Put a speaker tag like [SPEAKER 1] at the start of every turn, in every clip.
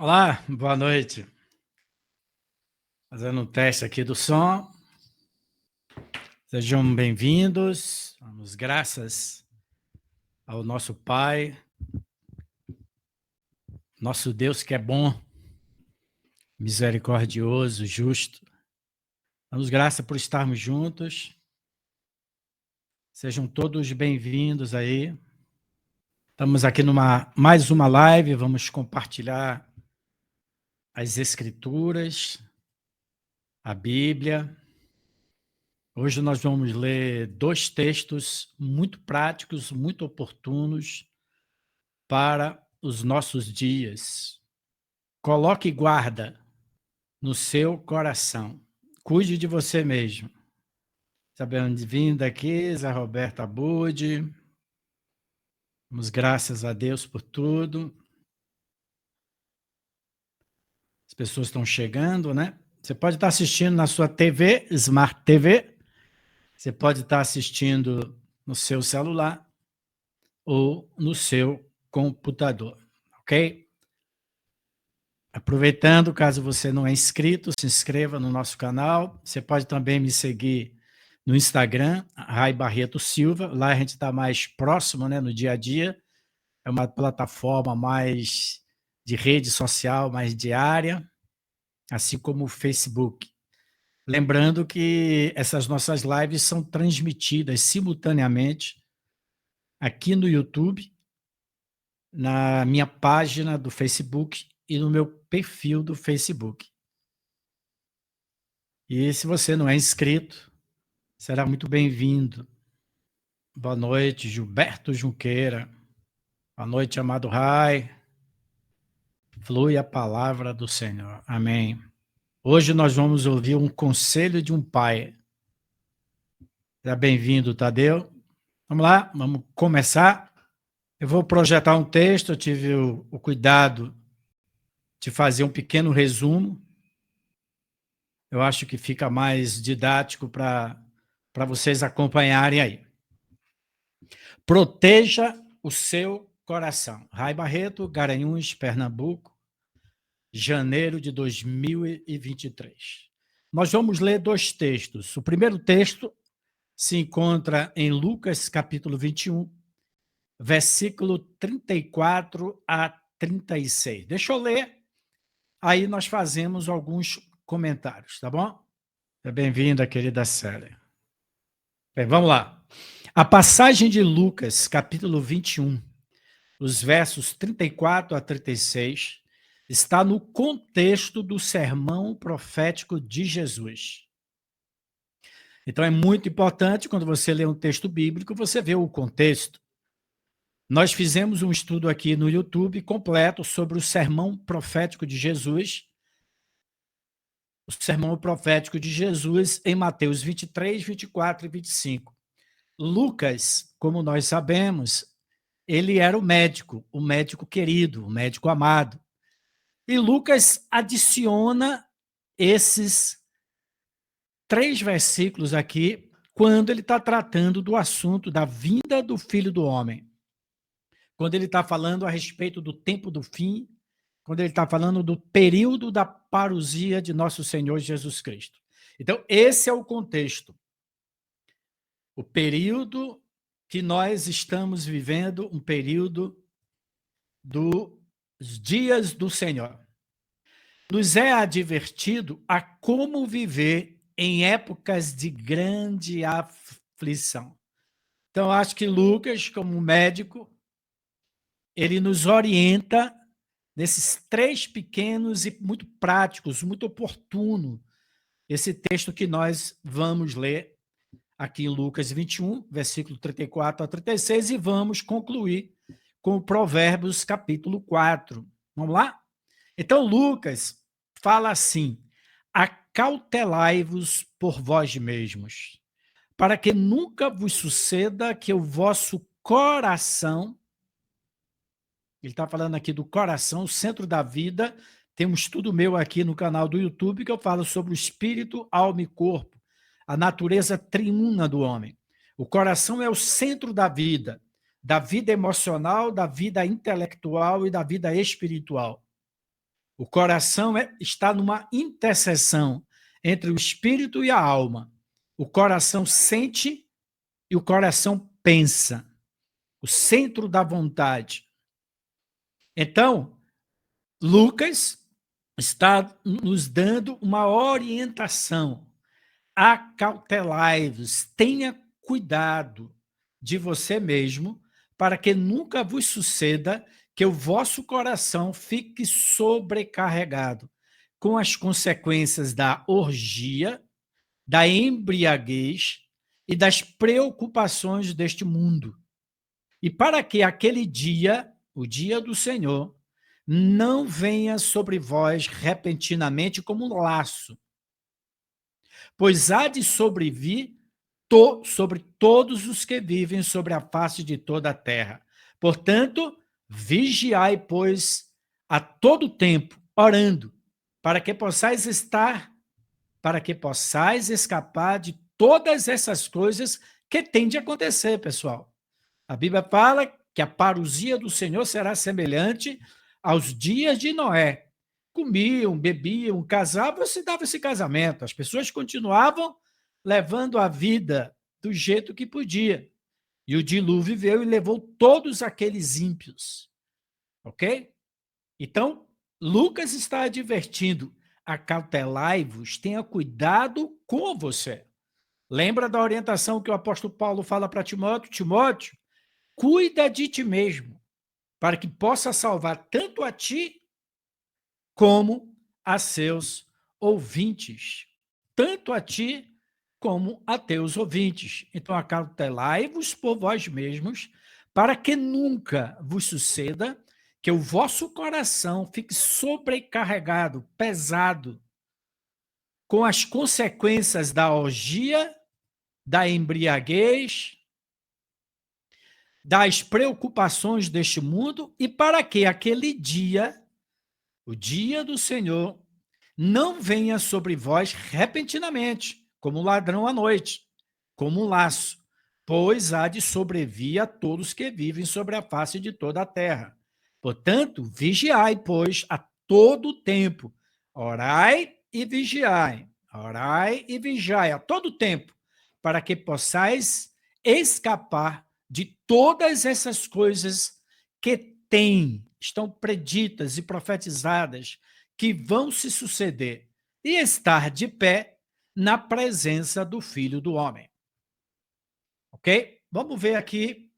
[SPEAKER 1] Olá, boa noite. Fazendo um teste aqui do som. Sejam bem-vindos. Damos graças ao nosso Pai, nosso Deus que é bom, misericordioso, justo. Damos graças por estarmos juntos. Sejam todos bem-vindos aí. Estamos aqui numa mais uma live, vamos compartilhar as Escrituras, a Bíblia. Hoje nós vamos ler 2 textos muito práticos, muito oportunos para os nossos dias. Coloque guarda no seu coração. Cuide de você mesmo. Bem-vindo aqui, Zé Roberto Abud. Damos graças a Deus por tudo. As pessoas estão chegando, né? Você pode estar assistindo na sua TV, Smart TV. Você pode estar assistindo no seu celular ou no seu computador, ok? Aproveitando, caso você não é inscrito, se inscreva no nosso canal. Você pode também me seguir no Instagram, Rai Barreto Silva. Lá a gente está mais próximo, né, no dia a dia. É uma plataforma mais de rede social, mais diária, assim como o Facebook. Lembrando que essas nossas lives são transmitidas simultaneamente aqui no YouTube, na minha página do Facebook e no meu perfil do Facebook. E se você não é inscrito, será muito bem-vindo. Boa noite, Gilberto Junqueira. Boa noite, amado Rai. Flui a palavra do Senhor. Amém. Hoje nós vamos ouvir um conselho de um pai. Seja bem-vindo, Tadeu. Vamos lá, vamos começar. Eu vou projetar um texto, eu tive o cuidado de fazer um pequeno resumo. Eu acho que fica mais didático para vocês acompanharem aí. Proteja o seu coração. Rai Barreto, Garanhuns, Pernambuco, janeiro de 2023. Nós vamos ler 2 textos. O primeiro texto se encontra em Lucas, capítulo 21, versículo 34 a 36. Deixa eu ler, aí nós fazemos alguns comentários, tá bom? Bem-vinda, querida Célia. Bem, vamos lá. A passagem de Lucas, capítulo 21, os versos 34 a 36, está no contexto do sermão profético de Jesus. Então é muito importante, quando você lê um texto bíblico, você vê o contexto. Nós fizemos um estudo aqui no YouTube completo sobre o sermão profético de Jesus, o sermão profético de Jesus em Mateus 23, 24 e 25. Lucas, como nós sabemos, ele era o médico querido, o médico amado. E Lucas adiciona esses 3 versículos aqui, quando ele está tratando do assunto da vinda do Filho do Homem. Quando ele está falando a respeito do tempo do fim, quando ele está falando do período da parousia de nosso Senhor Jesus Cristo. Então, esse é o contexto. O período que nós estamos vivendo, um período dos dias do Senhor. Nos é advertido a como viver em épocas de grande aflição. Então, acho que Lucas, como médico, ele nos orienta nesses 3 pequenos e muito práticos, muito oportuno, esse texto que nós vamos ler aqui em Lucas 21, versículo 34 a 36, e vamos concluir com Provérbios, capítulo 4. Vamos lá? Então, Lucas fala assim: acautelai-vos por vós mesmos, para que nunca vos suceda que o vosso coração, ele está falando aqui do coração, o centro da vida. Tem um estudo meu aqui no canal do YouTube que eu falo sobre o espírito, alma e corpo, a natureza triuna do homem. O coração é o centro da vida emocional, da vida intelectual e da vida espiritual. O coração está numa interseção entre o espírito e a alma. O coração sente e o coração pensa. O centro da vontade. Então, Lucas está nos dando uma orientação. Acautelai-vos, tenha cuidado de você mesmo, para que nunca vos suceda que o vosso coração fique sobrecarregado com as consequências da orgia, da embriaguez e das preocupações deste mundo. E para que aquele dia, o dia do Senhor, não venha sobre vós repentinamente como um laço, pois há de sobrevir sobre todos os que vivem sobre a face de toda a terra. Portanto, vigiai, pois, a todo tempo, orando, para que possais escapar de todas essas coisas que têm de acontecer, pessoal. A Bíblia fala que a parousia do Senhor será semelhante aos dias de Noé. Comiam, bebiam, casavam, se dava esse casamento. As pessoas continuavam levando a vida do jeito que podia. E o dilúvio veio e levou todos aqueles ímpios. Ok? Então, Lucas está advertindo: acautelai-vos, tenha cuidado com você. Lembra da orientação que o apóstolo Paulo fala para Timóteo? Timóteo, cuida de ti mesmo, para que possa salvar tanto a ti como a seus ouvintes. Tanto a ti como a teus ouvintes. Então, acautelai-vos por vós mesmos, para que nunca vos suceda que o vosso coração fique sobrecarregado, pesado, com as consequências da orgia, da embriaguez, das preocupações deste mundo, e para que aquele dia, o dia do Senhor, não venha sobre vós repentinamente, como um ladrão à noite, como um laço, pois há de sobrevir a todos que vivem sobre a face de toda a terra. Portanto, vigiai, pois, a todo tempo, orai e vigiai a todo tempo, para que possais escapar de todas essas coisas que estão preditas e profetizadas, que vão se suceder, e estar de pé na presença do Filho do Homem. Ok? Vamos ver aqui,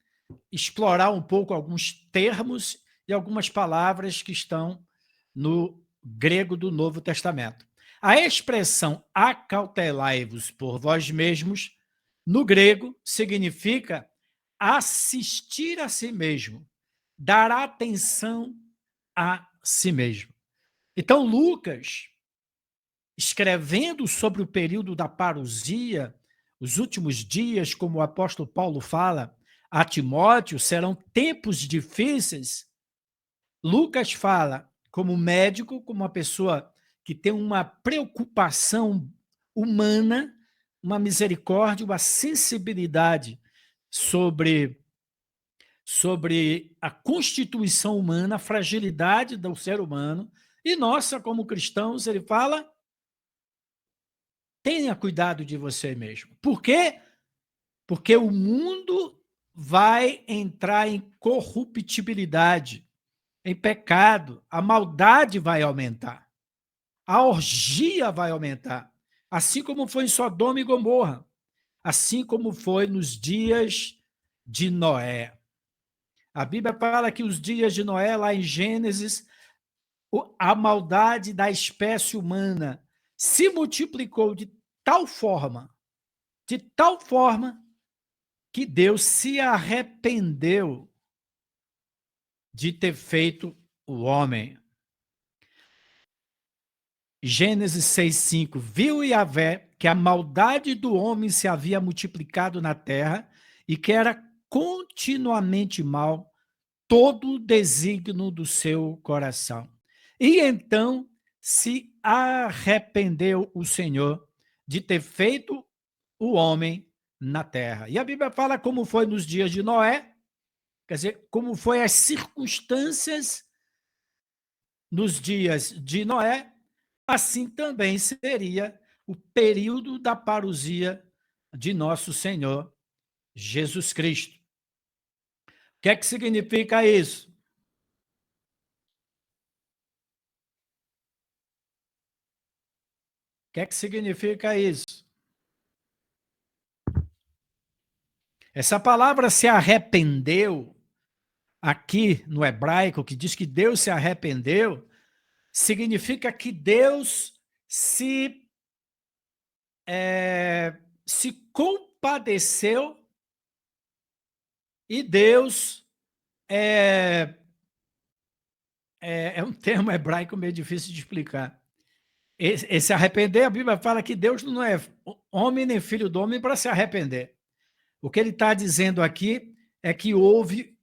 [SPEAKER 1] explorar um pouco alguns termos e algumas palavras que estão no grego do Novo Testamento. A expressão acautelai-vos por vós mesmos, no grego, significa assistir a si mesmo, dar atenção a si mesmo. Então, Lucas, escrevendo sobre o período da parousia, os últimos dias, como o apóstolo Paulo fala a Timóteo, serão tempos difíceis. Lucas fala como médico, como uma pessoa que tem uma preocupação humana, uma misericórdia, uma sensibilidade sobre a constituição humana, a fragilidade do ser humano. E nós, como cristãos, ele fala: tenha cuidado de você mesmo. Por quê? Porque o mundo vai entrar em corruptibilidade, em pecado, a maldade vai aumentar, a orgia vai aumentar, assim como foi em Sodoma e Gomorra, assim como foi nos dias de Noé. A Bíblia fala que os dias de Noé, lá em Gênesis, a maldade da espécie humana se multiplicou de tal forma, que Deus se arrependeu de ter feito o homem. Gênesis 6:5, viu Yahvé que a maldade do homem se havia multiplicado na terra e que era continuamente mal todo o desígnio do seu coração. E então se arrependeu o Senhor de ter feito o homem na terra. E a Bíblia fala como foi nos dias de Noé, quer dizer, como foi as circunstâncias nos dias de Noé, assim também seria o período da parousia de nosso Senhor Jesus Cristo. O que é que significa isso? O que é que significa isso? Essa palavra se arrependeu, aqui no hebraico, que diz que Deus se arrependeu, significa que Deus se compadeceu e Deus é um termo hebraico meio difícil de explicar. Esse arrepender, a Bíblia fala que Deus não é homem nem filho do homem para se arrepender. O que ele está dizendo aqui é que houve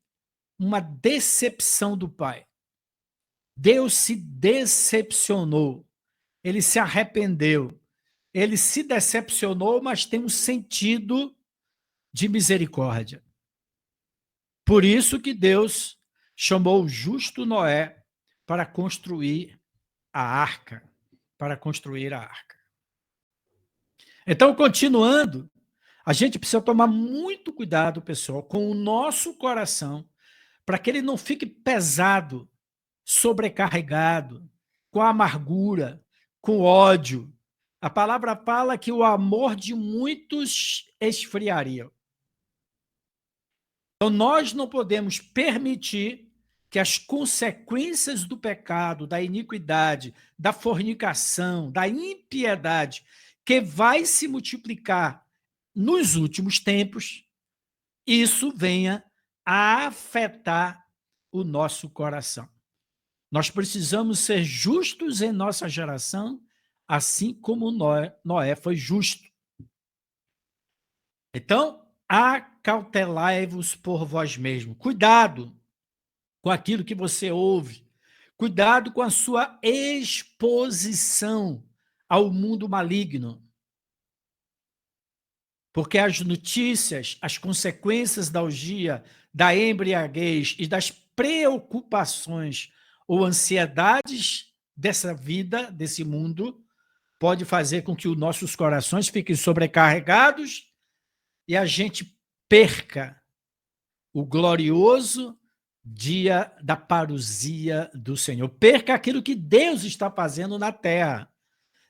[SPEAKER 1] uma decepção do Pai. Deus se decepcionou, ele se arrependeu, ele se decepcionou, mas tem um sentido de misericórdia. Por isso que Deus chamou o justo Noé para construir a arca, Então, continuando, a gente precisa tomar muito cuidado, pessoal, com o nosso coração, para que ele não fique pesado, sobrecarregado, com amargura, com ódio. A palavra fala que o amor de muitos esfriaria. Então, nós não podemos permitir que as consequências do pecado, da iniquidade, da fornicação, da impiedade, que vai se multiplicar nos últimos tempos, isso venha a afetar o nosso coração. Nós precisamos ser justos em nossa geração, assim como Noé foi justo. Então, acautelai-vos por vós mesmos. Cuidado com aquilo que você ouve. Cuidado com a sua exposição ao mundo maligno. Porque as notícias, as consequências da orgia, da embriaguez e das preocupações ou ansiedades dessa vida, desse mundo, pode fazer com que os nossos corações fiquem sobrecarregados e a gente perca o glorioso dia da parousia do Senhor. Perca aquilo que Deus está fazendo na terra.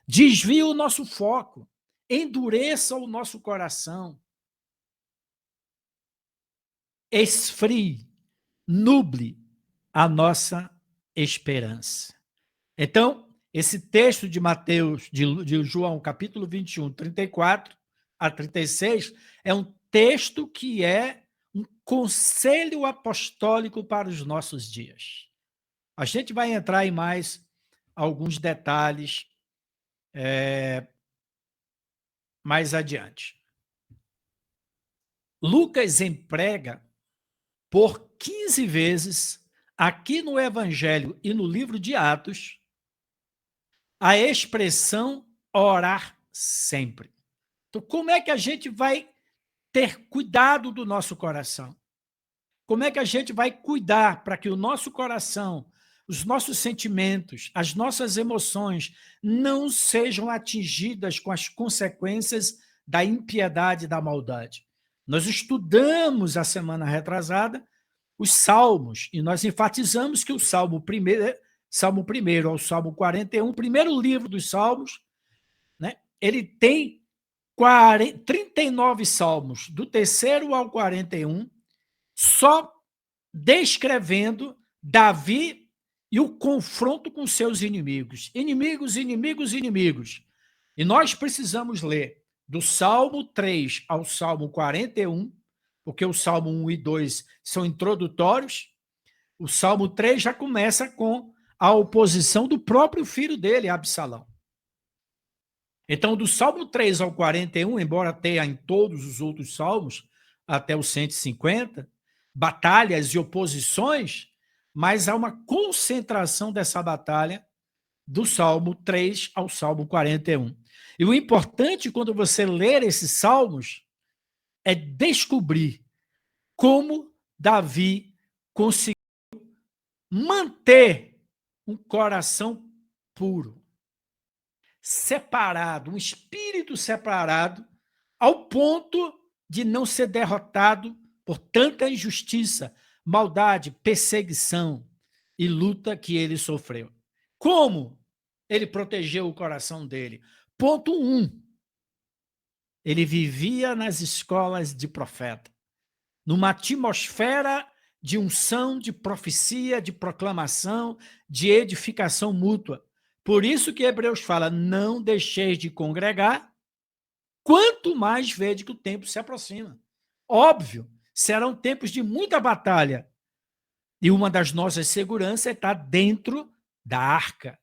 [SPEAKER 1] Desvie o nosso foco. Endureça o nosso coração. Esfrie, nuble a nossa esperança. Então, esse texto de Mateus, de João, capítulo 21, 34 a 36, é um texto que é um conselho apostólico para os nossos dias. A gente vai entrar em mais alguns detalhes mais adiante. Lucas emprega por 15 vezes, aqui no Evangelho e no livro de Atos, a expressão orar sempre. Então, como é que a gente vai ter cuidado do nosso coração? Como é que a gente vai cuidar para que o nosso coração, os nossos sentimentos, as nossas emoções não sejam atingidas com as consequências da impiedade e da maldade? Nós estudamos a semana retrasada os salmos e nós enfatizamos que o Salmo 1 ao Salmo 41, o primeiro livro dos salmos, né, ele tem 39 salmos, do 3º ao 41, só descrevendo Davi e o confronto com seus inimigos. Inimigos, inimigos, inimigos. E nós precisamos ler do Salmo 3 ao Salmo 41, porque o Salmo 1 e 2 são introdutórios. O Salmo 3 já começa com a oposição do próprio filho dele, Absalão. Então, do Salmo 3 ao 41, embora tenha em todos os outros salmos, até o 150, batalhas e oposições, mas há uma concentração dessa batalha do Salmo 3 ao Salmo 41. E o importante, quando você ler esses salmos, é descobrir como Davi conseguiu manter um coração puro, separado, um espírito separado, ao ponto de não ser derrotado por tanta injustiça, maldade, perseguição e luta que ele sofreu. Como ele protegeu o coração dele? Ponto 1. Ele vivia nas escolas de profeta, numa atmosfera de unção, de profecia, de proclamação, de edificação mútua. Por isso que Hebreus fala, não deixeis de congregar, quanto mais vede que o tempo se aproxima. Óbvio, serão tempos de muita batalha. E uma das nossas seguranças é estar dentro da arca,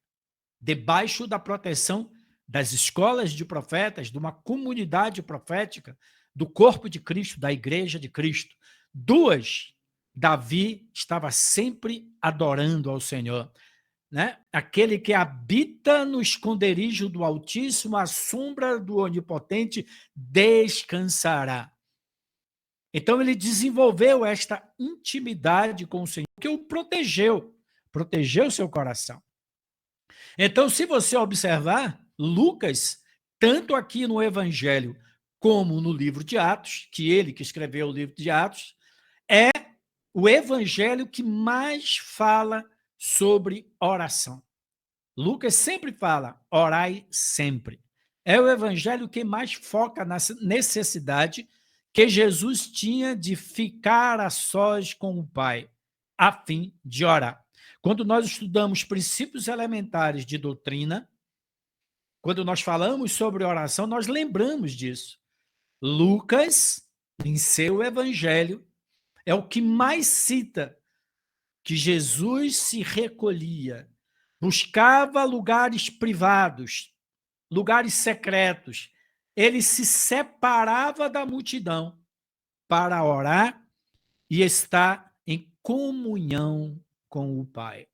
[SPEAKER 1] debaixo da proteção das escolas de profetas, de uma comunidade profética, do corpo de Cristo, da igreja de Cristo. 2, Davi estava sempre adorando ao Senhor. Né? Aquele que habita no esconderijo do Altíssimo, à sombra do Onipotente, descansará. Então ele desenvolveu esta intimidade com o Senhor, que o protegeu seu coração. Então, se você observar, Lucas, tanto aqui no Evangelho como no livro de Atos, que ele que escreveu o livro de Atos, é o Evangelho que mais fala sobre oração. Lucas sempre fala, orai sempre. É o Evangelho que mais foca na necessidade que Jesus tinha de ficar a sós com o Pai, a fim de orar. Quando nós estudamos princípios elementares de doutrina, quando nós falamos sobre oração, nós lembramos disso. Lucas, em seu evangelho, é o que mais cita que Jesus se recolhia, buscava lugares privados, lugares secretos. Ele se separava da multidão para orar e estar em comunhão com o Pai.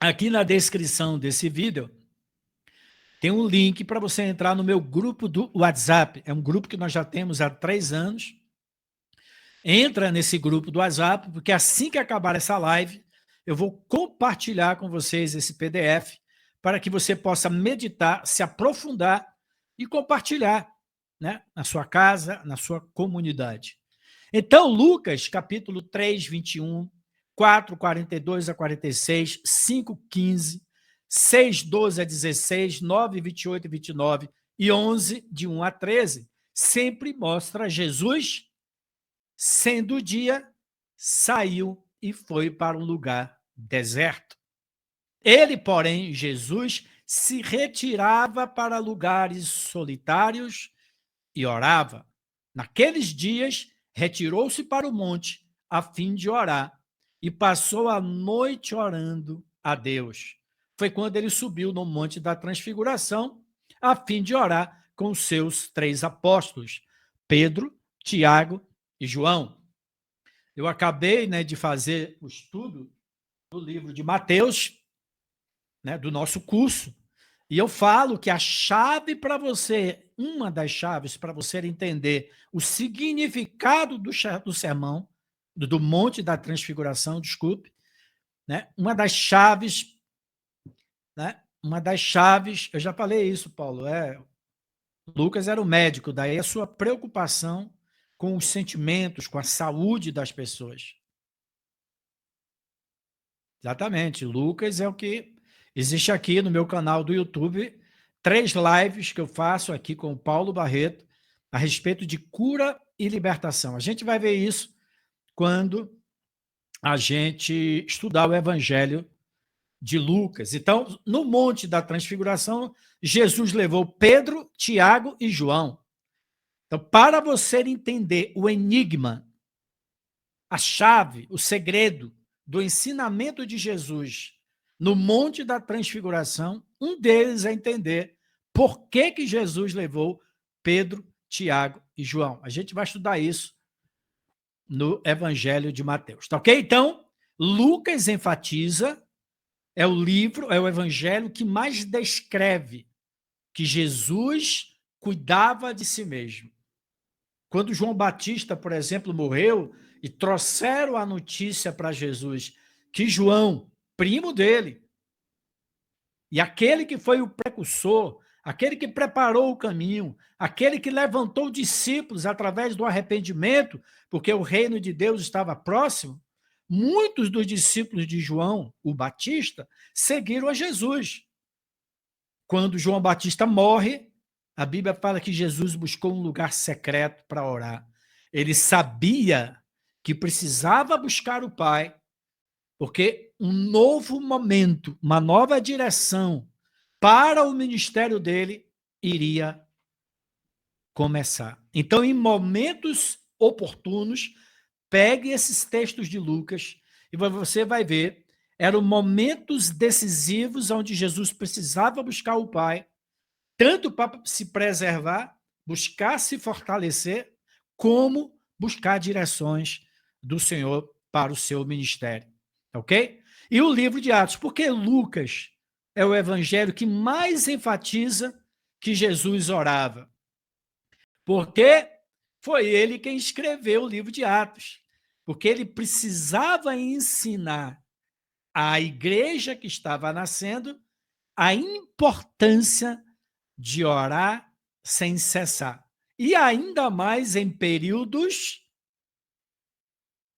[SPEAKER 1] Aqui na descrição desse vídeo tem um link para você entrar no meu grupo do WhatsApp. É um grupo que nós já temos há 3 anos. Entra nesse grupo do WhatsApp, porque assim que acabar essa live, eu vou compartilhar com vocês esse PDF para que você possa meditar, se aprofundar e compartilhar, né, na sua casa, na sua comunidade. Então, Lucas, capítulo 3, 21, 4, 42 a 46, 5, 15, 6, 12 a 16, 9, 28 e 29 e 11, de 1 a 13, sempre mostra Jesus, sendo dia, saiu e foi para um lugar deserto. Ele, porém, Jesus, se retirava para lugares solitários e orava. Naqueles dias, retirou-se para o monte a fim de orar e passou a noite orando a Deus. Foi quando ele subiu no Monte da Transfiguração a fim de orar com os seus 3 apóstolos, Pedro, Tiago e João. Eu acabei, né, de fazer o estudo do livro de Mateus, né, do nosso curso, e eu falo que a chave para você, uma das chaves para você entender o significado do sermão, do Monte da Transfiguração, desculpe, né, uma das chaves, eu já falei isso, Paulo, Lucas era o médico, daí a sua preocupação com os sentimentos, com a saúde das pessoas. Exatamente, Lucas é o que existe aqui no meu canal do YouTube, 3 lives que eu faço aqui com o Paulo Barreto a respeito de cura e libertação. A gente vai ver isso quando a gente estudar o Evangelho de Lucas. Então, no Monte da Transfiguração, Jesus levou Pedro, Tiago e João. Então, para você entender o enigma, a chave, o segredo do ensinamento de Jesus no Monte da Transfiguração, um deles é entender por que Jesus levou Pedro, Tiago e João. A gente vai estudar isso no Evangelho de Mateus, tá ok? Então, Lucas enfatiza, é o evangelho que mais descreve que Jesus cuidava de si mesmo. Quando João Batista, por exemplo, morreu e trouxeram a notícia para Jesus que João, primo dele, e aquele que foi o precursor, aquele que preparou o caminho, aquele que levantou discípulos através do arrependimento, porque o reino de Deus estava próximo, muitos dos discípulos de João, o Batista, seguiram a Jesus. Quando João Batista morre, a Bíblia fala que Jesus buscou um lugar secreto para orar. Ele sabia que precisava buscar o Pai, porque um novo momento, uma nova direção para o ministério dele iria começar. Então, em momentos oportunos, pegue esses textos de Lucas e você vai ver, eram momentos decisivos onde Jesus precisava buscar o Pai, tanto para se preservar, buscar se fortalecer, como buscar direções do Senhor para o seu ministério. Ok? E o livro de Atos, porque Lucas é o evangelho que mais enfatiza que Jesus orava. Porque foi ele quem escreveu o livro de Atos. Porque ele precisava ensinar à igreja que estava nascendo a importância de orar sem cessar. E ainda mais em períodos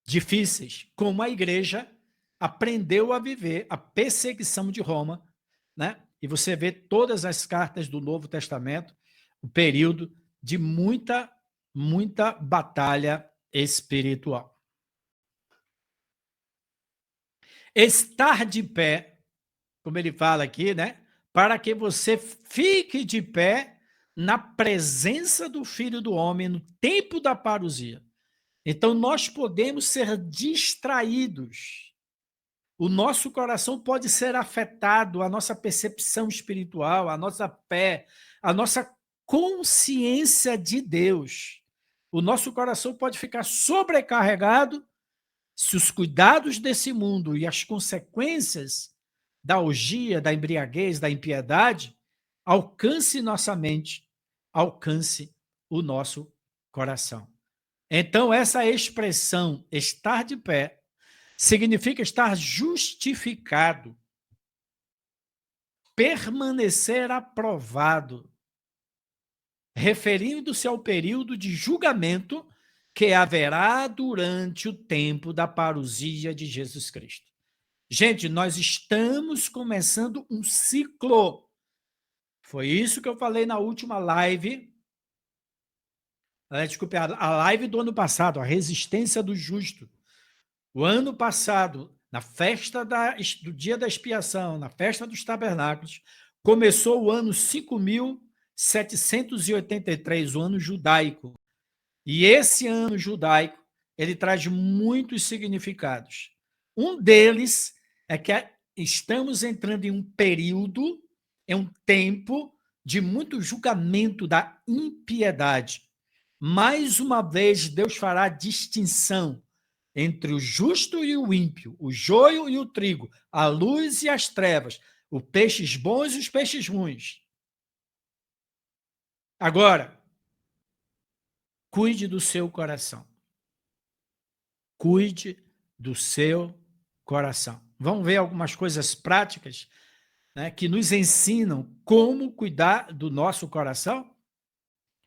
[SPEAKER 1] difíceis, como a igreja aprendeu a viver a perseguição de Roma, né? E você vê todas as cartas do Novo Testamento, o período de muita batalha espiritual. Estar de pé, como ele fala aqui, né? Para que você fique de pé na presença do Filho do Homem no tempo da parousia. Então, nós podemos ser distraídos. O nosso coração pode ser afetado, a nossa percepção espiritual, a nossa fé, a nossa consciência de Deus. O nosso coração pode ficar sobrecarregado se os cuidados desse mundo e as consequências da orgia, da embriaguez, da impiedade, alcance nossa mente, alcance o nosso coração. Então, essa expressão, estar de pé, significa estar justificado, permanecer aprovado, referindo-se ao período de julgamento que haverá durante o tempo da parousia de Jesus Cristo. Gente, nós estamos começando um ciclo. Foi isso que eu falei na última live. Desculpe, a live do ano passado, a resistência do justo. O ano passado, na festa do dia da expiação, na festa dos tabernáculos, começou o ano 5.783, o ano judaico. E esse ano judaico, ele traz muitos significados. Um deles é que estamos entrando em um período, em um tempo de muito julgamento da impiedade. Mais uma vez, Deus fará distinção entre o justo e o ímpio, o joio e o trigo, a luz e as trevas, os peixes bons e os peixes ruins. Agora, cuide do seu coração. Cuide do seu coração. Vamos ver algumas coisas práticas, né, que nos ensinam como cuidar do nosso coração?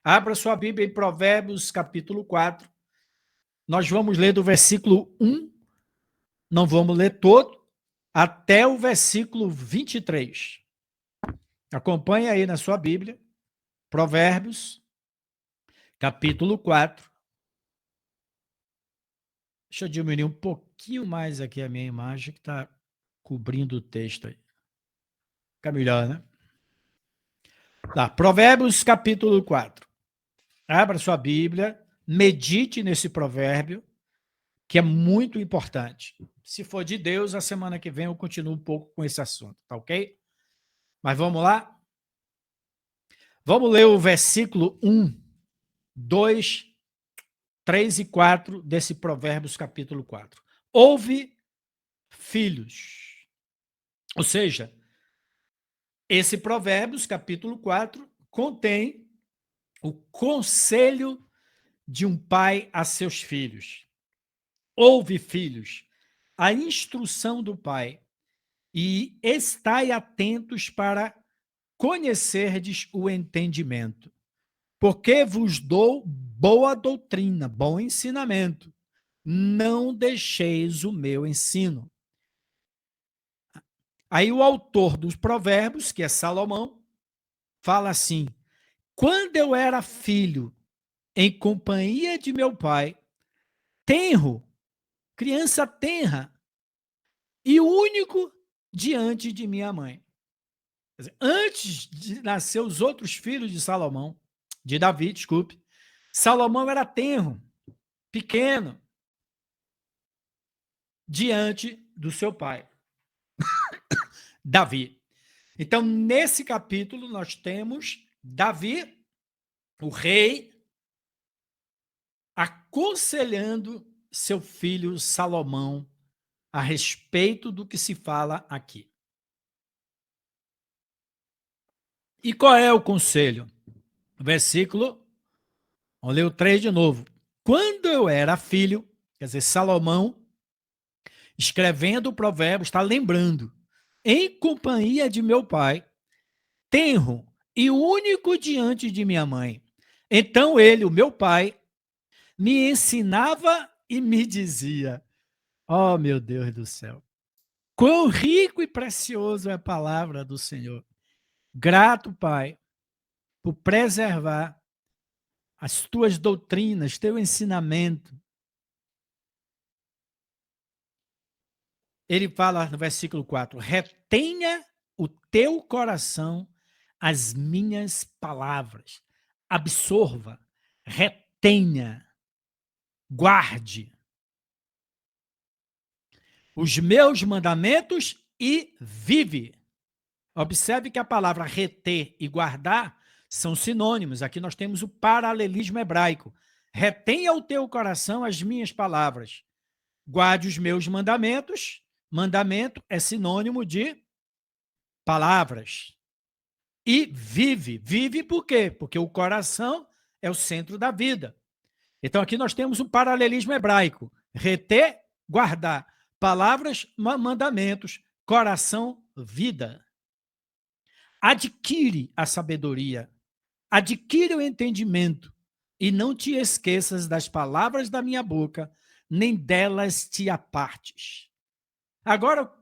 [SPEAKER 1] Abra sua Bíblia em Provérbios, capítulo 4. Nós vamos ler do versículo 1, não vamos ler todo, até o versículo 23. Acompanhe aí na sua Bíblia, Provérbios, capítulo 4. Deixa eu diminuir um pouquinho mais aqui a minha imagem, que está cobrindo o texto aí. Fica melhor, né? Tá, Provérbios, capítulo 4. Abra sua Bíblia, medite nesse provérbio, que é muito importante. Se for de Deus, a semana que vem eu continuo um pouco com esse assunto, tá ok? Mas vamos lá? Vamos ler o versículo 1, 2, 3 e 4 desse Provérbios capítulo 4. Ouve, filhos. Ou seja, esse Provérbios capítulo 4 contém o conselho de um pai a seus filhos. Ouve, filhos, a instrução do Pai, e estai atentos para conhecerdes o entendimento, porque vos dou boa doutrina, bom ensinamento. Não deixeis o meu ensino. Aí o autor dos Provérbios, que é Salomão, fala assim: quando eu era filho, em companhia de meu pai, tenro, criança tenra, e único diante de minha mãe. Quer dizer, antes de nascer os outros filhos de Salomão, de Davi, desculpe, Salomão era tenro, pequeno, diante do seu pai, Davi. Então, nesse capítulo, nós temos Davi, o rei, aconselhando seu filho Salomão a respeito do que se fala aqui. E qual é o conselho? Versículo, vamos ler o 3 de novo. Quando eu era filho, quer dizer, Salomão, escrevendo o provérbio, está lembrando, em companhia de meu pai, tenro e único diante de minha mãe. Então ele, o meu pai, me ensinava e me dizia, oh meu Deus do céu, quão rico e precioso é a palavra do Senhor. Grato, Pai, por preservar as tuas doutrinas, teu ensinamento. Ele fala no versículo 4, retenha o teu coração as minhas palavras, absorva, retenha, guarde os meus mandamentos e vive. Observe que a palavra reter e guardar são sinônimos. Aqui nós temos o paralelismo hebraico. Retenha o teu coração as minhas palavras. Guarde os meus mandamentos. Mandamento é sinônimo de palavras. E vive. Vive por quê? Porque o coração é o centro da vida. Então aqui nós temos um paralelismo hebraico. Reter, guardar. Palavras, mandamentos. Coração, vida. Adquire a sabedoria, adquire o entendimento, e não te esqueças das palavras da minha boca, nem delas te apartes. Agora,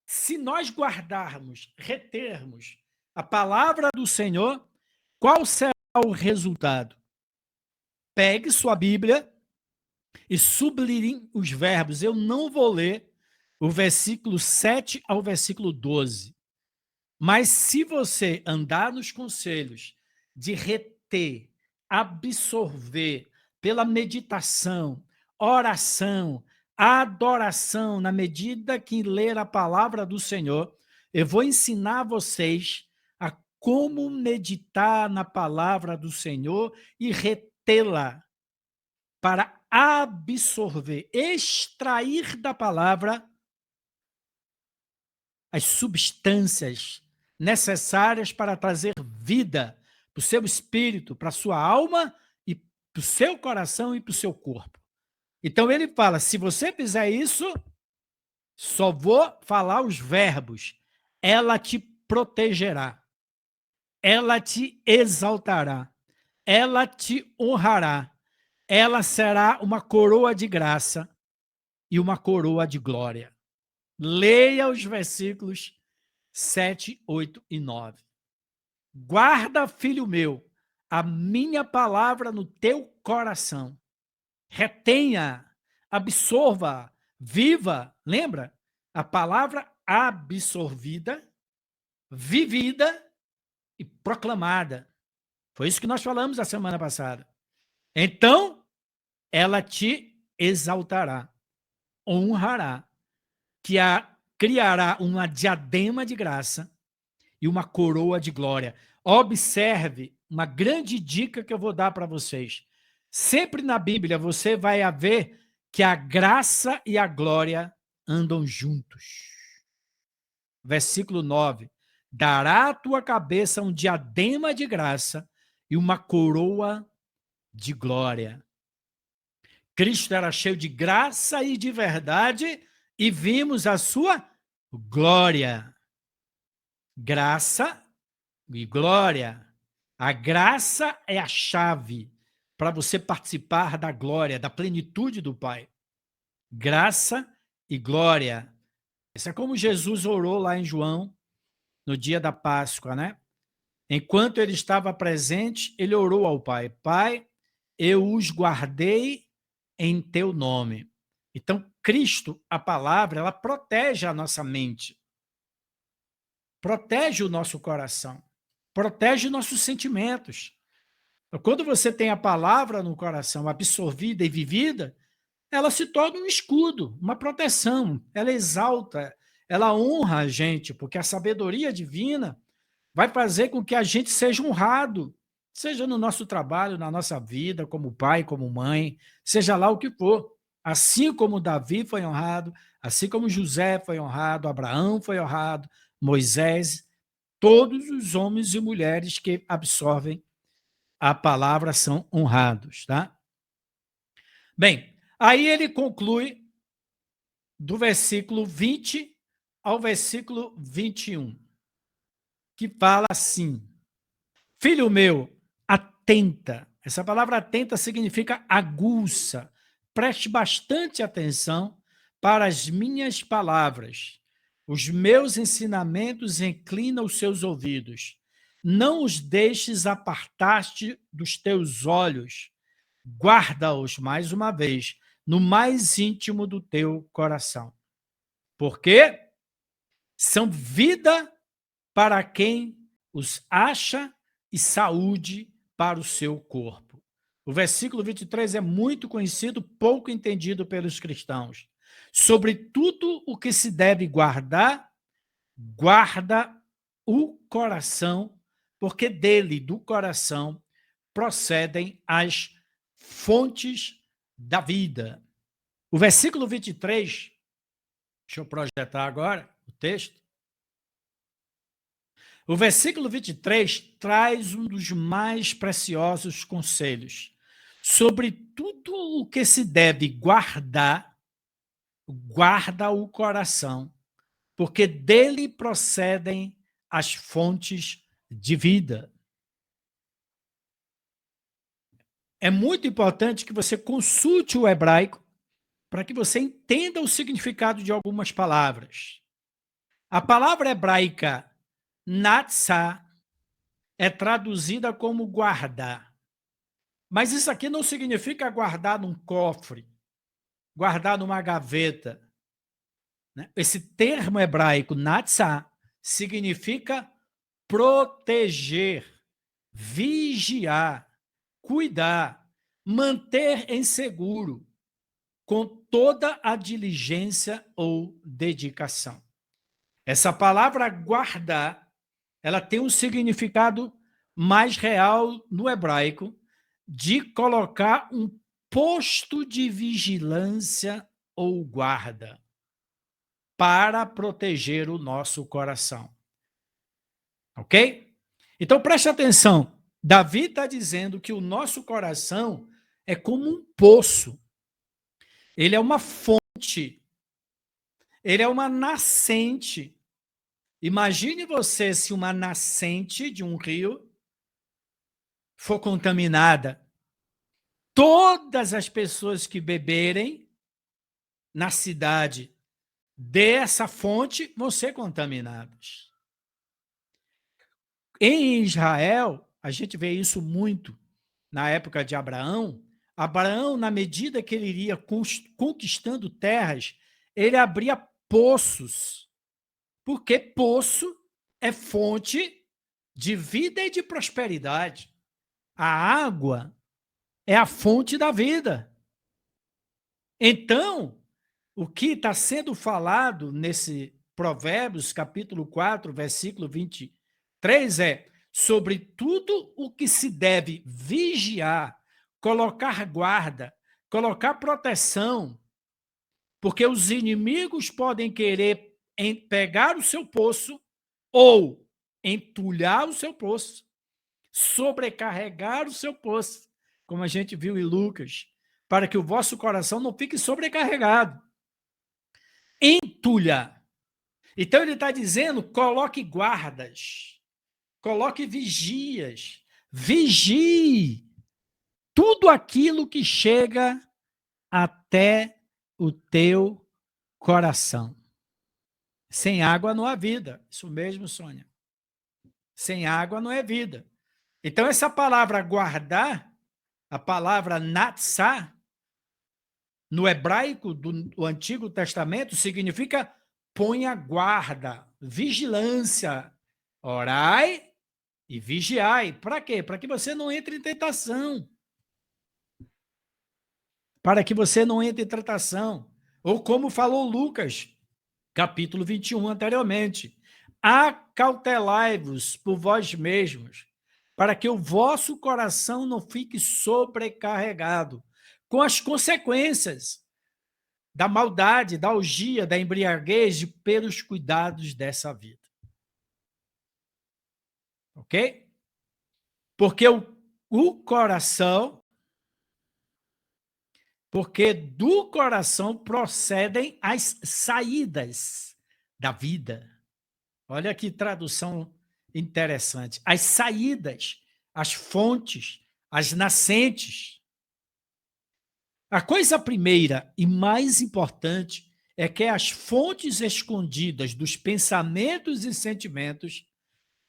[SPEAKER 1] se nós guardarmos, retermos a palavra do Senhor, qual será o resultado? Pegue sua Bíblia e sublinhe os verbos. Eu não vou ler o versículo 7 ao versículo 12. Mas se você andar nos conselhos de reter, absorver pela meditação, oração, adoração, na medida que ler a palavra do Senhor, eu vou ensinar vocês a como meditar na palavra do Senhor e retê-la para absorver, extrair da palavra as substâncias necessárias para trazer vida para o seu espírito, para a sua alma e para o seu coração e para o seu corpo. Então ele fala, se você fizer isso, só vou falar os verbos. Ela te protegerá, ela te exaltará, ela te honrará, ela será uma coroa de graça e uma coroa de glória. Leia os versículos 7, 8 e 9. Guarda, filho meu, a minha palavra no teu coração. Retenha, absorva, viva. Lembra? A palavra absorvida, vivida e proclamada. Foi isso que nós falamos a semana passada. Então, ela te exaltará, honrará, criará uma diadema de graça e uma coroa de glória. Observe uma grande dica que eu vou dar para vocês. Sempre na Bíblia você vai ver que a graça e a glória andam juntos. Versículo 9. Dará à tua cabeça um diadema de graça e uma coroa de glória. Cristo era cheio de graça e de verdade e vimos a sua glória. Graça e glória. A graça é a chave para você participar da glória, da plenitude do Pai. Graça e glória. Isso é como Jesus orou lá em João, no dia da Páscoa, né? Enquanto ele estava presente, ele orou ao Pai: Pai, eu os guardei em teu nome. Então, Cristo, a palavra, ela protege a nossa mente, protege o nosso coração, protege nossos sentimentos. Quando você tem a palavra no coração absorvida e vivida, ela se torna um escudo, uma proteção, ela exalta, ela honra a gente, porque a sabedoria divina vai fazer com que a gente seja honrado, seja no nosso trabalho, na nossa vida, como pai, como mãe, seja lá o que for. Assim como Davi foi honrado, assim como José foi honrado, Abraão foi honrado, Moisés, todos os homens e mulheres que absorvem a palavra são honrados, tá? Bem, aí ele conclui do versículo 20 ao versículo 21, que fala assim: Filho meu, atenta. Essa palavra atenta significa aguça. Preste bastante atenção para as minhas palavras. Os meus ensinamentos inclinam os seus ouvidos. Não os deixes apartar-te dos teus olhos. Guarda-os, mais uma vez, no mais íntimo do teu coração. Porque são vida para quem os acha e saúde para o seu corpo. O versículo 23 é muito conhecido, pouco entendido pelos cristãos. Sobre tudo o que se deve guardar, guarda o coração, porque dele, do coração, procedem as fontes da vida. O versículo 23, deixa eu projetar agora o texto. O versículo 23 traz um dos mais preciosos conselhos. Sobre tudo o que se deve guardar, guarda o coração, porque dele procedem as fontes de vida. É muito importante que você consulte o hebraico para que você entenda o significado de algumas palavras. A palavra hebraica natsá é traduzida como guardar. Mas isso aqui não significa guardar num cofre, guardar numa gaveta. Né? Esse termo hebraico, natsá, significa proteger, vigiar, cuidar, manter em seguro, com toda a diligência ou dedicação. Essa palavra guardar, ela tem um significado mais real no hebraico, de colocar um posto de vigilância ou guarda para proteger o nosso coração. Ok? Então preste atenção. Davi está dizendo que o nosso coração é como um poço. Ele é uma fonte. Ele é uma nascente. Imagine você se uma nascente de um rio for contaminada. Todas as pessoas que beberem na cidade dessa fonte vão ser contaminadas. Em Israel, a gente vê isso muito na época de Abraão. Abraão, na medida que ele iria conquistando terras, ele abria poços, porque poço é fonte de vida e de prosperidade. A água é a fonte da vida. Então, o que está sendo falado nesse Provérbios, capítulo 4, versículo 23, é sobre tudo o que se deve vigiar, colocar guarda, colocar proteção, porque os inimigos podem querer pegar o seu poço ou entulhar o seu poço, sobrecarregar o seu poço, como a gente viu em Lucas. para que o vosso coração não fique sobrecarregado. Entulha. Então ele está dizendo, coloque guardas, coloque vigias, vigie tudo aquilo que chega até o teu coração. Sem água não há vida. Isso mesmo, Sônia. Sem água não é vida. Então, essa palavra guardar, a palavra natsá, no hebraico do Antigo Testamento, significa ponha guarda, vigilância, orai e vigiai. Para quê? Para que você não entre em tentação. Para que você não entre em tentação. Ou como falou Lucas, capítulo 21 anteriormente, acautelai-vos por vós mesmos, para que o vosso coração não fique sobrecarregado com as consequências da maldade, da orgia, da embriaguez e pelos cuidados dessa vida. Ok? Porque o coração, porque do coração procedem as saídas da vida. Olha que tradução interessante. As saídas, as fontes, as nascentes. A coisa primeira e mais importante é que as fontes escondidas dos pensamentos e sentimentos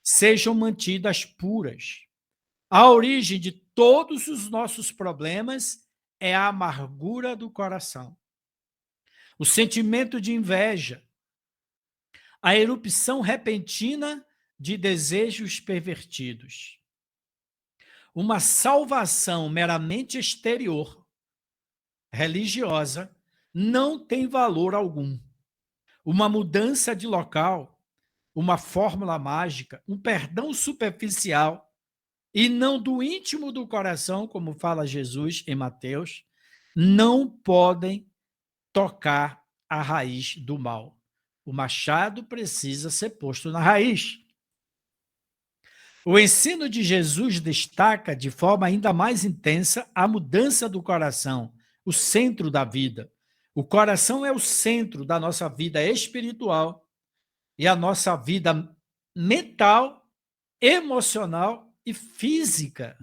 [SPEAKER 1] sejam mantidas puras. A origem de todos os nossos problemas é a amargura do coração. O sentimento de inveja, a erupção repentina de desejos pervertidos. Uma salvação meramente exterior, religiosa, não tem valor algum. Uma mudança de local, uma fórmula mágica, um perdão superficial e não do íntimo do coração, como fala Jesus em Mateus, não podem tocar a raiz do mal. O machado precisa ser posto na raiz. O ensino de Jesus destaca de forma ainda mais intensa a mudança do coração, o centro da vida. O coração é o centro da nossa vida espiritual e a nossa vida mental, emocional e física.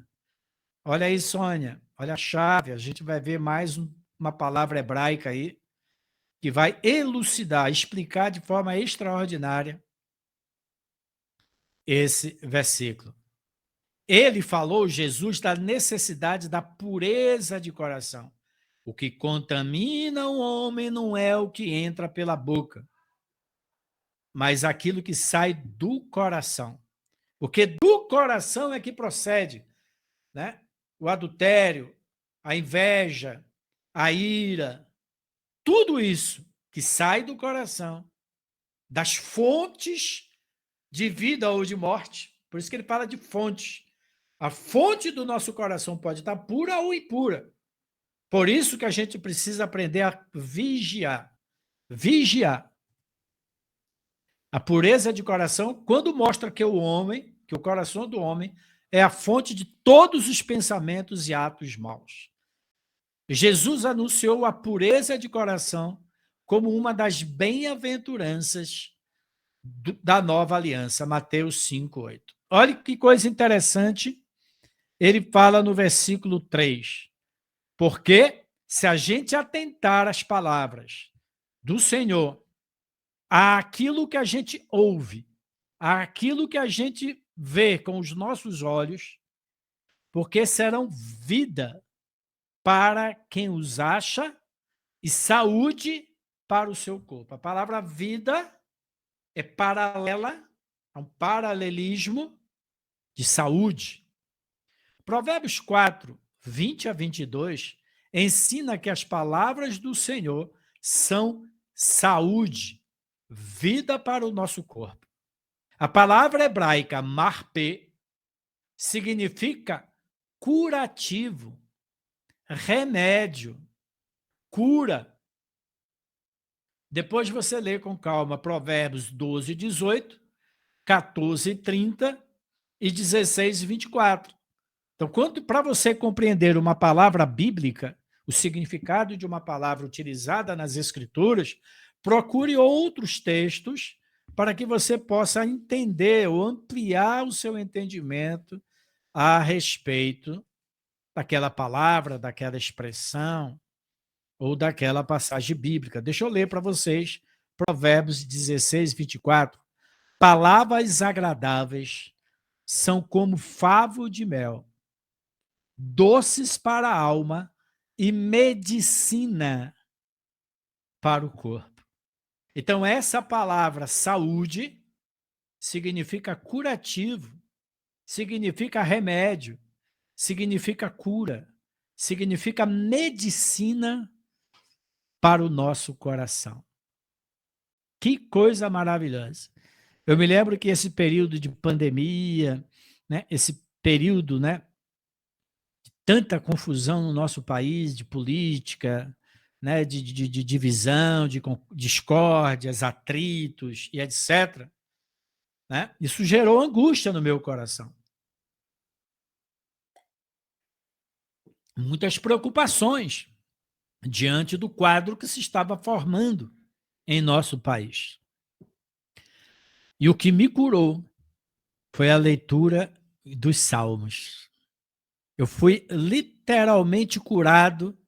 [SPEAKER 1] Olha aí, Sônia, olha a chave. A gente vai ver mais uma palavra hebraica aí que vai elucidar, explicar de forma extraordinária esse versículo. Ele falou, Jesus, da necessidade da pureza de coração. O que contamina o homem não é o que entra pela boca, mas aquilo que sai do coração. Porque do coração é que procede, né? O adultério, a inveja, a ira, tudo isso que sai do coração, das fontes de vida ou de morte. Por isso que ele fala de fontes. A fonte do nosso coração pode estar pura ou impura. Por isso que a gente precisa aprender a vigiar. Vigiar. A pureza de coração, quando mostra que o coração do homem é a fonte de todos os pensamentos e atos maus. Jesus anunciou a pureza de coração como uma das bem-aventuranças da nova aliança, Mateus 5:8. Olha que coisa interessante, ele fala no versículo 3, porque se a gente atentar às palavras do Senhor, àquilo que a gente ouve, àquilo que a gente vê com os nossos olhos, porque serão vida para quem os acha e saúde para o seu corpo. A palavra vida é paralela, é um paralelismo de saúde. Provérbios 4, 20 a 22, ensina que as palavras do Senhor são saúde, vida para o nosso corpo. A palavra hebraica marpé significa curativo, remédio, cura. Depois você lê com calma Provérbios 12, 18, 14, 30 e 16, 24. Então, para você compreender uma palavra bíblica, o significado de uma palavra utilizada nas Escrituras, procure outros textos para que você possa entender ou ampliar o seu entendimento a respeito daquela palavra, daquela expressão ou daquela passagem bíblica. Deixa eu ler para vocês Provérbios 16, 24. Palavras agradáveis são como favo de mel, doces para a alma e medicina para o corpo. Então, essa palavra saúde significa curativo, significa remédio, significa cura, significa medicina para o nosso coração. Que coisa maravilhosa. Eu me lembro que esse período de pandemia, né, esse período, né, de tanta confusão no nosso país, de política, né, de divisão, de discórdias, atritos e etc., né, isso gerou angústia no meu coração. Muitas preocupações diante do quadro que se estava formando em nosso país. E o que me curou foi a leitura dos Salmos. Eu fui literalmente curado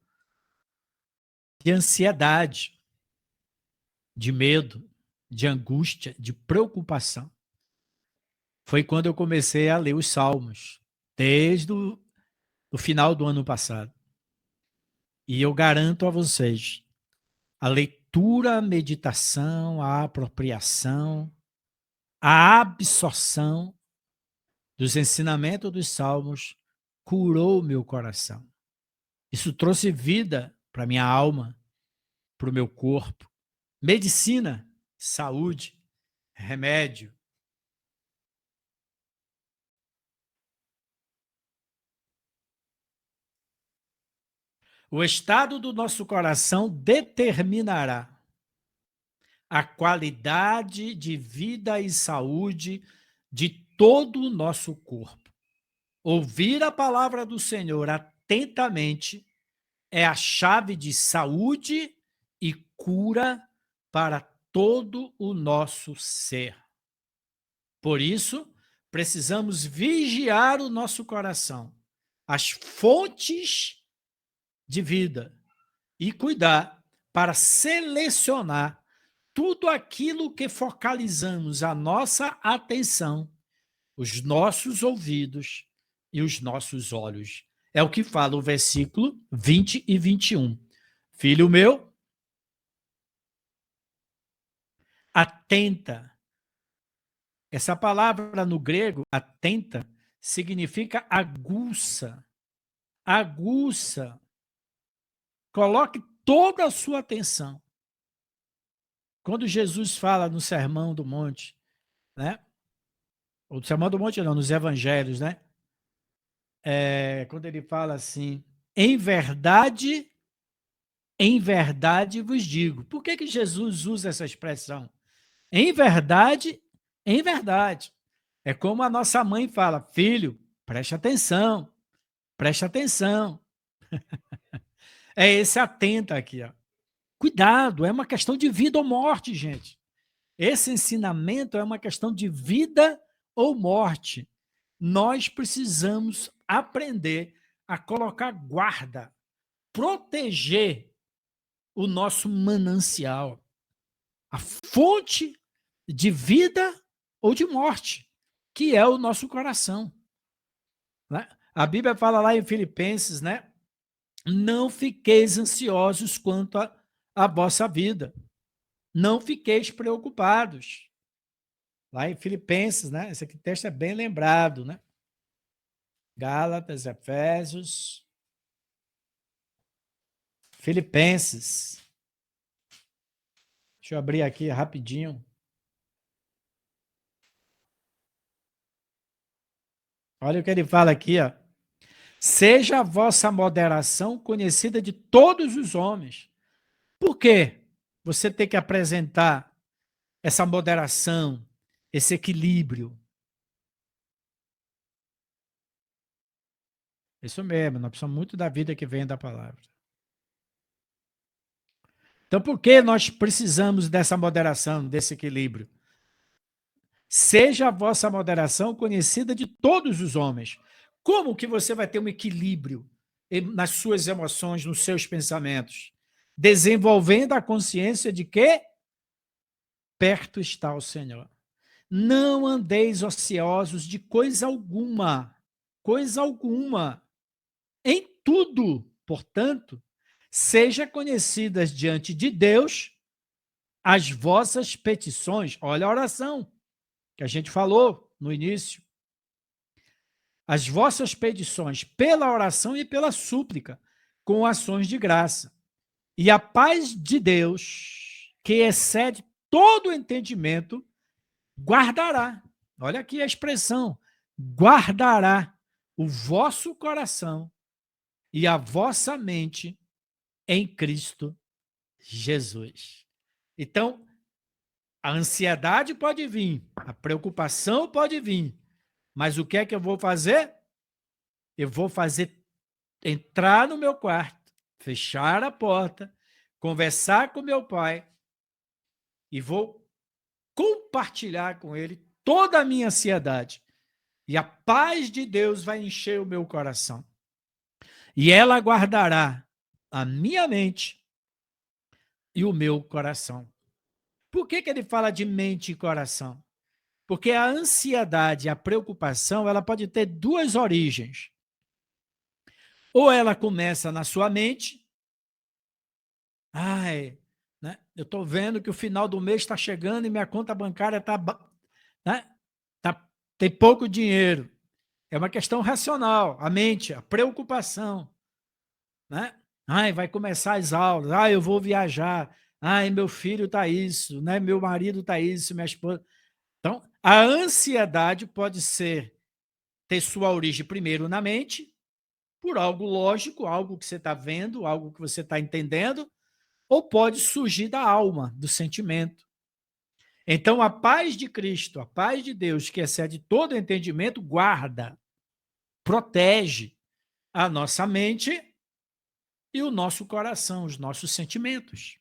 [SPEAKER 1] de ansiedade, de medo, de angústia, de preocupação. Foi quando eu comecei a ler os Salmos, desde o final do ano passado. E eu garanto a vocês, a leitura, a meditação, a apropriação, a absorção dos ensinamentos dos Salmos curou meu coração. Isso trouxe vida para minha alma, para o meu corpo. Medicina, saúde, remédio. O estado do nosso coração determinará a qualidade de vida e saúde de todo o nosso corpo. Ouvir a palavra do Senhor atentamente é a chave de saúde e cura para todo o nosso ser. Por isso, precisamos vigiar o nosso coração, as fontes de vida, e cuidar para selecionar tudo aquilo que focalizamos a nossa atenção, os nossos ouvidos e os nossos olhos. É o que fala o versículo 20 e 21. Filho meu, atenta. Essa palavra no grego, atenta, significa aguça. Aguça. Coloque toda a sua atenção. Quando Jesus fala no Sermão do Monte, né? Ou do Sermão do Monte não, nos Evangelhos, né? Quando ele fala assim, em verdade vos digo. Por que Jesus usa essa expressão? Em verdade, em verdade. É como a nossa mãe fala, filho, preste atenção, preste atenção. É esse atenta aqui, ó. Cuidado, é uma questão de vida ou morte, gente. Esse ensinamento é uma questão de vida ou morte. Nós precisamos aprender a colocar guarda, proteger o nosso manancial, a fonte de vida ou de morte, que é o nosso coração. Né? A Bíblia fala lá em Filipenses, né? Não fiqueis ansiosos quanto à vossa vida. Não fiqueis preocupados. Lá em Filipenses, né? Esse aqui texto é bem lembrado, né? Gálatas, Efésios, Filipenses. Deixa eu abrir aqui rapidinho. Olha o que ele fala aqui, ó. Seja a vossa moderação conhecida de todos os homens. Por quê? Você tem que apresentar essa moderação, esse equilíbrio. Isso mesmo, nós precisamos muito da vida que vem da palavra. Então, por que nós precisamos dessa moderação, desse equilíbrio? Seja a vossa moderação conhecida de todos os homens. Como que você vai ter um equilíbrio nas suas emoções, nos seus pensamentos? Desenvolvendo a consciência de que perto está o Senhor. Não andeis ociosos de coisa alguma, coisa alguma. Em tudo, portanto, seja conhecidas diante de Deus as vossas petições. Olha a oração que a gente falou no início. As vossas petições pela oração e pela súplica, com ações de graça. E a paz de Deus, que excede todo o entendimento, guardará. Olha aqui a expressão: guardará o vosso coração e a vossa mente em Cristo Jesus. Então, a ansiedade pode vir, a preocupação pode vir, mas o que é que eu vou fazer? Eu vou entrar no meu quarto, fechar a porta, conversar com meu pai e vou compartilhar com ele toda a minha ansiedade. E a paz de Deus vai encher o meu coração. E ela guardará a minha mente e o meu coração. Por que ele fala de mente e coração? Porque a ansiedade, a preocupação, ela pode ter duas origens. Ou ela começa na sua mente. Ai, né? Eu estou vendo que o final do mês está chegando e minha conta bancária está, né? Tem pouco dinheiro. É uma questão racional, a mente, a preocupação. Né? Ai, vai começar as aulas, ai, eu vou viajar, ai, meu filho está isso, né? Meu marido está isso, minha esposa. Então, a ansiedade pode ter sua origem primeiro na mente, por algo lógico, algo que você está vendo, algo que você está entendendo, ou pode surgir da alma, do sentimento. Então, a paz de Cristo, a paz de Deus, que excede todo entendimento, guarda, protege a nossa mente e o nosso coração, os nossos sentimentos.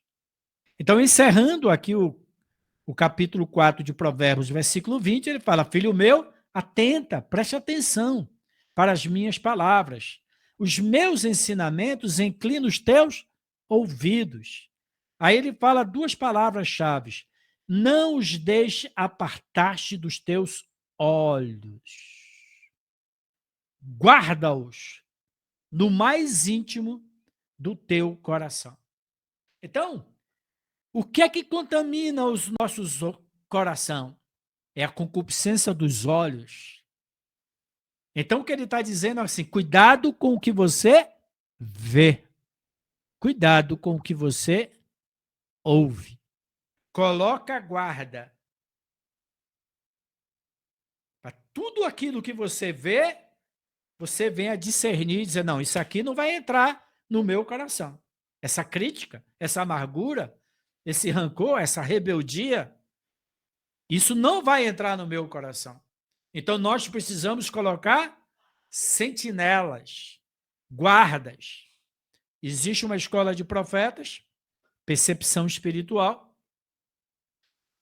[SPEAKER 1] Então, encerrando aqui o capítulo 4 de Provérbios, versículo 20, ele fala: filho meu, atenta, preste atenção para as minhas palavras. Os meus ensinamentos inclinam os teus ouvidos. Aí ele fala duas palavras-chave. Não os deixe apartar-te dos teus olhos. Guarda-os no mais íntimo do teu coração. Então, o que é que contamina os nossos coração? É a concupiscência dos olhos. Então, o que ele está dizendo é assim: cuidado com o que você vê. Cuidado com o que você ouve. Coloca a guarda para tudo aquilo que você vê, você venha discernir e dizer: não, isso aqui não vai entrar no meu coração. Essa crítica, essa amargura, esse rancor, essa rebeldia, isso não vai entrar no meu coração. Então, nós precisamos colocar sentinelas, guardas. Existe uma escola de profetas, percepção espiritual,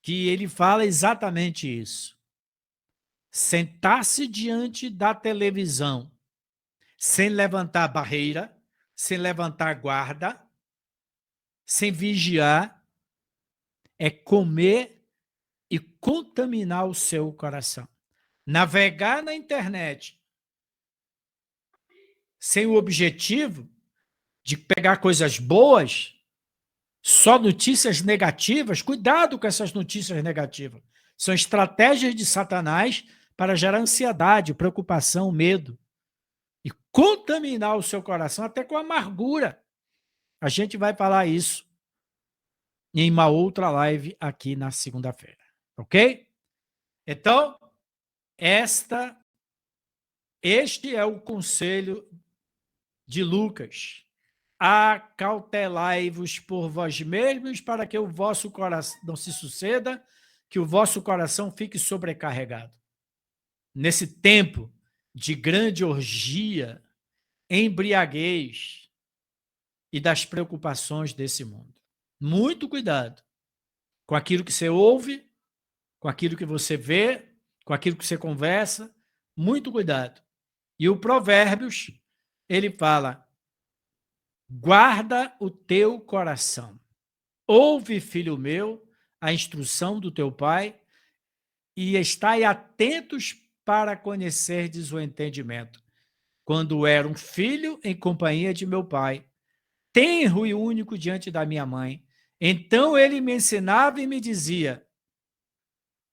[SPEAKER 1] que ele fala exatamente isso. Sentar-se diante da televisão, sem levantar barreira, sem levantar guarda, sem vigiar, é comer e contaminar o seu coração. Navegar na internet sem o objetivo de pegar coisas boas, só notícias negativas, cuidado com essas notícias negativas. São estratégias de Satanás para gerar ansiedade, preocupação, medo. E contaminar o seu coração até com amargura. A gente vai falar isso em uma outra live aqui na segunda-feira. Ok? Então, este é o conselho de Lucas. Acautelai-vos por vós mesmos para que o vosso coração não se suceda, que o vosso coração fique sobrecarregado. Nesse tempo de grande orgia, embriaguez e das preocupações desse mundo. Muito cuidado com aquilo que você ouve, com aquilo que você vê, com aquilo que você conversa. Muito cuidado. E o Provérbios, ele fala: guarda o teu coração. Ouve, filho meu, a instrução do teu pai e estai atentos para conhecerdes o entendimento. Quando era um filho em companhia de meu pai, tenro e único diante da minha mãe. Então ele me ensinava e me dizia: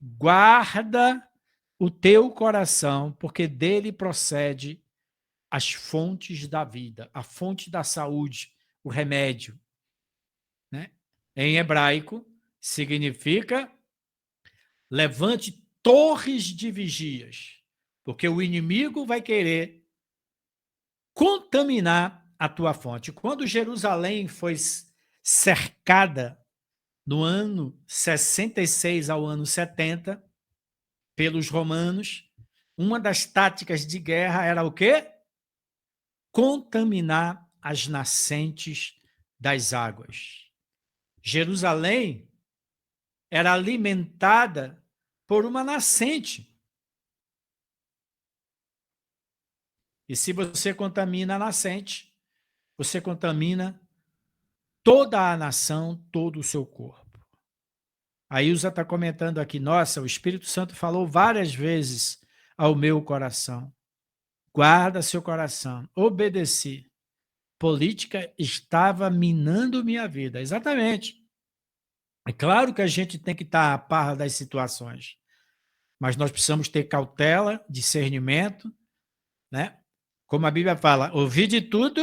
[SPEAKER 1] guarda o teu coração, porque dele procede as fontes da vida, a fonte da saúde, o remédio. Né? Em hebraico, significa levante torres de vigias, porque o inimigo vai querer contaminar a tua fonte. Quando Jerusalém foi cercada no ano 66 ao ano 70 pelos romanos, uma das táticas de guerra era o quê? Contaminar as nascentes das águas. Jerusalém era alimentada por uma nascente. E se você contamina a nascente, você contamina toda a nação, todo o seu corpo. A Ilza está comentando aqui, nossa, o Espírito Santo falou várias vezes ao meu coração. Guarda seu coração. Obedeci. Política estava minando minha vida. Exatamente. É claro que a gente tem que estar a par das situações, mas nós precisamos ter cautela, discernimento, né? Como a Bíblia fala, ouvir de tudo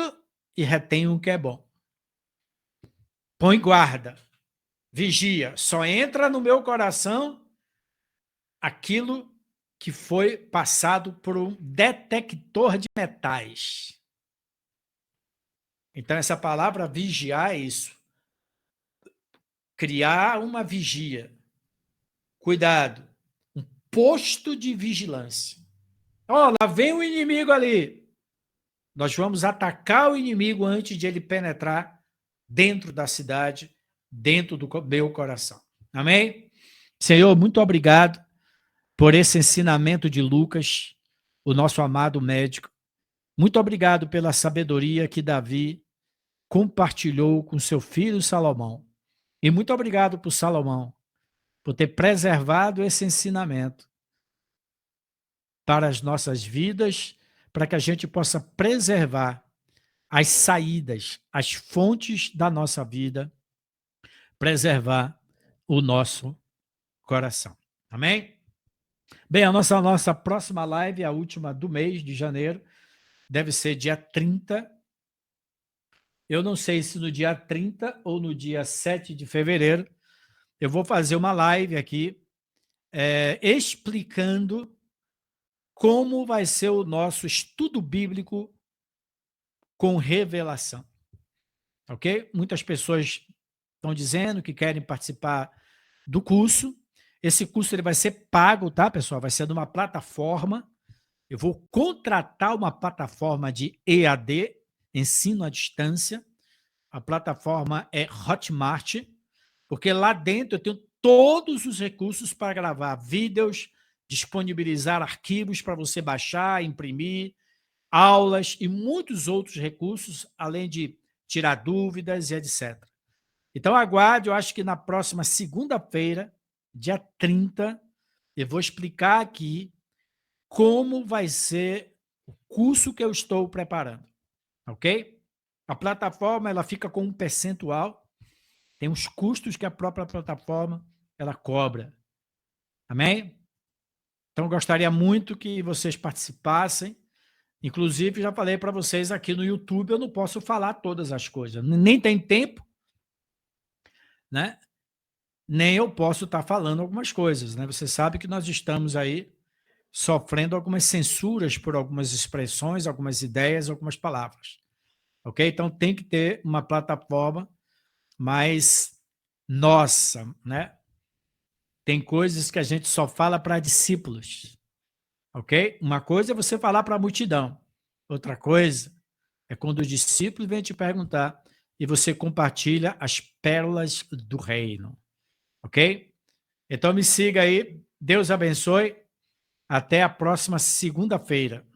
[SPEAKER 1] e retém o que é bom. Põe guarda, vigia, só entra no meu coração aquilo que foi passado por um detector de metais. Então, essa palavra vigiar é isso. Criar uma vigia. Cuidado. Um posto de vigilância. Ó, lá vem o inimigo ali. Nós vamos atacar o inimigo antes de ele penetrar dentro da cidade, dentro do meu coração. Amém? Senhor, muito obrigado por esse ensinamento de Lucas, o nosso amado médico. Muito obrigado pela sabedoria que Davi compartilhou com seu filho Salomão. E muito obrigado por Salomão, por ter preservado esse ensinamento para as nossas vidas, para que a gente possa preservar as saídas, as fontes da nossa vida, preservar o nosso coração. Amém? Bem, a nossa próxima live, a última do mês de janeiro, deve ser dia 30. Eu não sei se no dia 30 ou no dia 7 de fevereiro, eu vou fazer uma live aqui explicando como vai ser o nosso estudo bíblico com revelação. Ok? Muitas pessoas estão dizendo que querem participar do curso. Esse curso ele vai ser pago, tá, pessoal? Vai ser de uma plataforma. Eu vou contratar uma plataforma de EAD, ensino à distância. A plataforma é Hotmart, porque lá dentro eu tenho todos os recursos para gravar vídeos, disponibilizar arquivos para você baixar, imprimir, aulas e muitos outros recursos, além de tirar dúvidas e etc. Então, aguarde, eu acho que na próxima segunda-feira, dia 30, eu vou explicar aqui como vai ser o curso que eu estou preparando, ok? A plataforma ela fica com um percentual, tem os custos que a própria plataforma ela cobra, amém? Então, gostaria muito que vocês participassem. Inclusive, já falei para vocês aqui no YouTube, eu não posso falar todas as coisas, nem tem tempo, né? Nem eu posso estar falando algumas coisas, né? Você sabe que nós estamos aí sofrendo algumas censuras por algumas expressões, algumas ideias, algumas palavras, ok? Então, tem que ter uma plataforma mais nossa, né? Tem coisas que a gente só fala para discípulos, ok? Uma coisa é você falar para a multidão, outra coisa é quando os discípulos vêm te perguntar e você compartilha as pérolas do reino. Ok? Então me siga aí. Deus abençoe. Até a próxima segunda-feira.